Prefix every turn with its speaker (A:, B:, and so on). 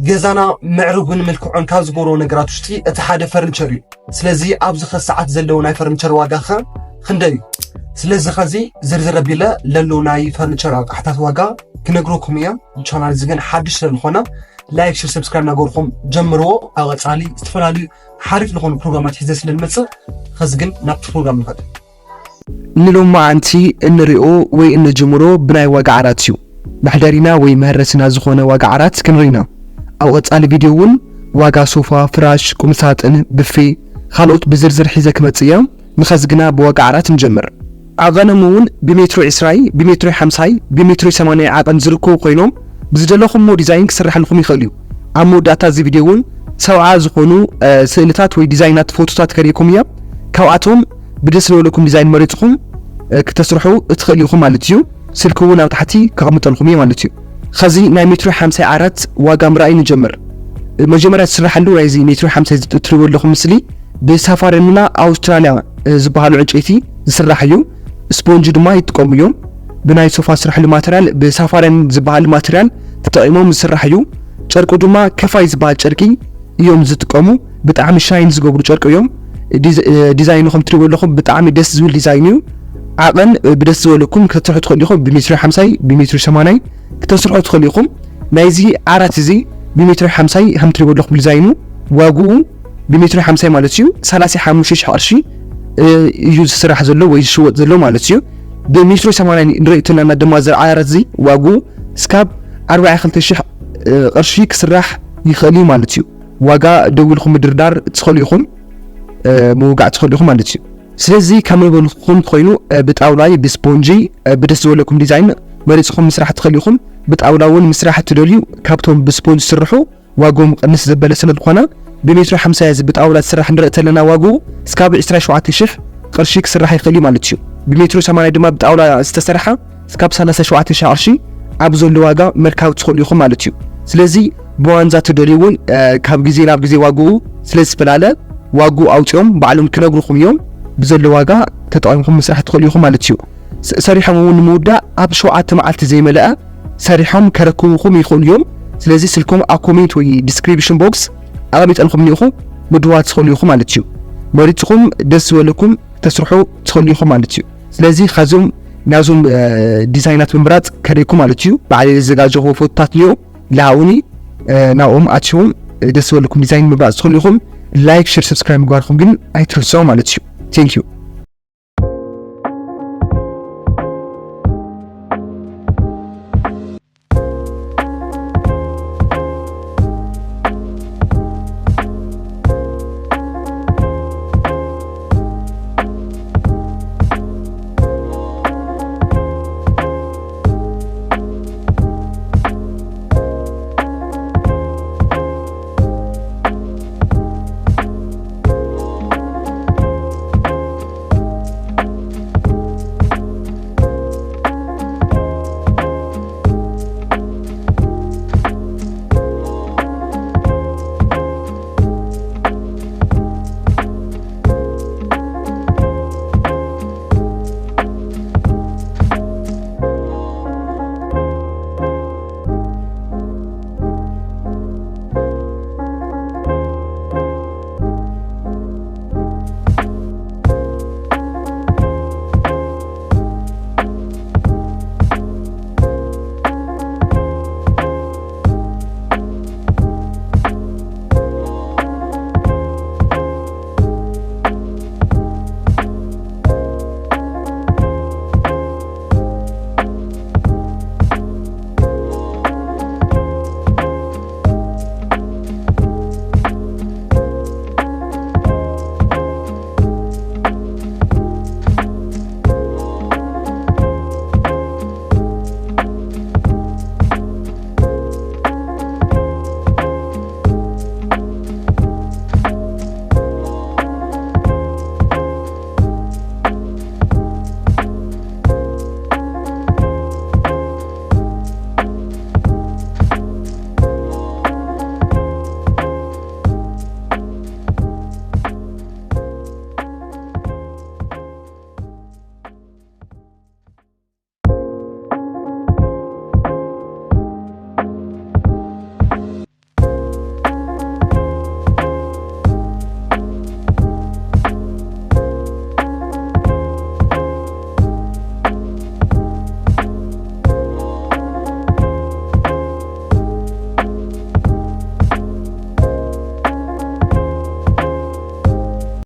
A: ገዛና ምዕሩግን ምልክዑን ካብ ዝገብሮ ነገራት ውሽጢ እቲ ሓደ ፈርኒቸር እዩ። ስለዚ ኣብዚ ኸ ሰዓት ዘለዎ ናይ ፈርኒቸር ዋጋ ኸ ክንደይ እዩ? ስለዚ ኸዚ ዝርዝር ኣቢለ ለለው ናይ ፈርኒቸር ኣቕሓታት ዋጋ ክነግረኩም እየ። ቻናል እዚ ግን ሓድሽ ስለዝኾነ ላይክ፣ ሼር፣ ሰብስክራይብ እናገርኩም ጀምርዎ። ኣብ ቀጻሊ ዝተፈላለዩ ሓሪፍ ዝኾኑ ፕሮግራማት ሒዘ ስለንመጽእ ኸዚ ግን ናብቲ ፕሮግራም ንኸድ። ንሎማዓንቲ እንሪኦ ወይ እንጅምሮ ብናይ ዋጋ ዓራት እዩ። ማሕደሪና ወይ መህረስና ዝኾነ ዋጋ ዓራት ክንሪና ኣብ ቀጻሊ ቪድዮ እውን ዋጋ ሶፋ፣ ፍራሽ፣ ቁምሳጥን፣ ብፌ ካልኦት ብዝርዝር ሒዘ ክመጽእ እየ። ንኸዚ ግና ብዋጋ ዓራት እንጀምር። ኣቐኖም እውን ብሜትሮ 20 ብሜትሮ 50 ብሜትሮ 80 ዓቐን ዝርከቡ ኮይኖም ብዝደለኹምዎ ዲዛይን ክስራሕልኩም ይኽእል እዩ። ኣብ መወዳእታ እዚ ቪድዮ እውን ሰብዓ ዝኾኑ ስእልታት ወይ ዲዛይናት ፎቶታት ከሪእኩም እየ። ካብኣቶም ብደስ ዝበለኩም ዲዛይን መሪፅኩም ክተስርሑ እትኽእሉ ኢኹም ማለት እዩ። ስልክ እውን ኣብ ታሕቲ ከቕምጠልኩም እየ ማለት እዩ። ኸዚ ናይ ሜትሮ 50 ዓራት ዋጋ ምርኣይ ንጀምር። መጀመርያ ዝስራሐሉ ናይዚ ሜትሮ 50 እትሪእዎ ኣለኹም ምስሊ ብሳፋሪንና ኣውስትራልያ ዝበሃሉ ዕንጨይቲ ዝስራሕ እዩ። ስፖንጅ ድማ ይጥቀሙ እዮም። ብናይ ሶፋ ዝስራሕሉ ማተርያል ብሳፋሪን ዝበሃል ማተርያል ተጠቂሞም ዝስራሕ እዩ። ጨርቁ ድማ ከፋይ ዝበሃል ጨርቂ እዮም ዝጥቀሙ። ብጣዕሚ ሻይን ዝገብሩ ጨርቂ እዮም። ዲዛይኑ ከም ትሪእዎ ኣለኹም ብጣዕሚ ደስ ዝብል ዲዛይን እዩ። ዓቐን ብደስ ዝበለኩም ክትሰርሑ ትኽእሉ ኢኹም። ብሜትሮ 50 ብሜትሮ 80 ክትሰርሑ ትኽእሉ ኢኹም። ናይዚ ዓራት እዚ ብሜትሮ 50 ከም ትሪእዎ ኣለኹም ዲዛይኑ ዋግኡ ብሜትሮ 50 ማለት እዩ 35,000 ቅርሺ እዩ ዝስራሕ ዘሎ ወይ ዝሽወጥ ዘሎ ማለት እዩ። ብሜትሮ 80 ንሪኦ ዘለና ድማ ዘ ዓራት እዚ ዋግኡ እስካብ 42,000 ቅርሺ ክስራሕ ይኽእል እዩ ማለት እዩ። ዋጋ ደው ኢልኩም ምድርዳር ትኽእሉ ኢኹም፣ ምውጋዕ ትኽእሉ ኢኹም ማለት እዩ። ስለዚ ከም ዝበልኩም ኮይኑ ብጣውላ ብስፖንጂ ብደስ ዝበለኩም ዲዛይን መሪፅኩም ምስራሕ ትኽእሉ ኢኹም። ብጣውላ እውን ምስራሕ ትደልዩ ካብቶም ብስፖንጅ ዝስርሑ ዋጋኦም ቅንስ ዘበለ ስለዝኾነ ብሜትሮ 50 ብጣውላ ዝስራሕ ንሪኦ ዘለና ዋግኡ እስካብ 27,000 ቅርሺ ክስራሕ ይኽእል እዩ ማለት እዩ። ብሜትሮ 80 ድማ ብጣውላ ዝተሰርሐ እስካብ 37,000 ቅርሺ ኣብ ዘሎ ዋጋ መርካብ ትኽእሉ ኢኹም ማለት እዩ። ስለዚ ብዋንዛ ትደልዩ እውን ካብ ግዜ ናብ ግዜ ዋግኡ ስለዝፈላለ ዋግኡ ኣውፂኦም ባዕሎም ክነግሩኹም እዮም። ብዘሎ ዋጋ ተጠቒምኩም ምስራሕ ትኽእሉ ኢኹም ማለት እዩ። ሰሪሖም እውን ንምውዳእ ኣብ 7 መዓልቲ ዘይመልአ ሰሪሖም ከረክቡኹም ይኽእሉ እዮም። ስለዚ ስልኩም ኣብ ኮሜንት ወይ ዲስክሪፕሽን ቦክስ ኣቐሚጠልኩም እኒኹ ምድዋል ትኽእሉ ኢኹም ማለት እዩ። መሪፅኩም ደስ ዝበለኩም ተስርሑ ትኽእሉ ኢኹም ማለት እዩ። ስለዚ ከዞም ናዞም ዲዛይናት ብምራፅ ከሪእኩም ማለት እዩ። ባዕለይ ዘዘጋጀኹ ፎቶታት እኒኦ ላውኒ ናብኦም ኣትሽዎም ደስ ዝበለኩም ዲዛይን ምምራፅ ትኽእሉ ኢኹም። ላይክ፣ ሼር፣ ሰብስክራይብ ምግባርኩም ግን ኣይትርስዑ ማለት እዩ። ቴንክ ዩ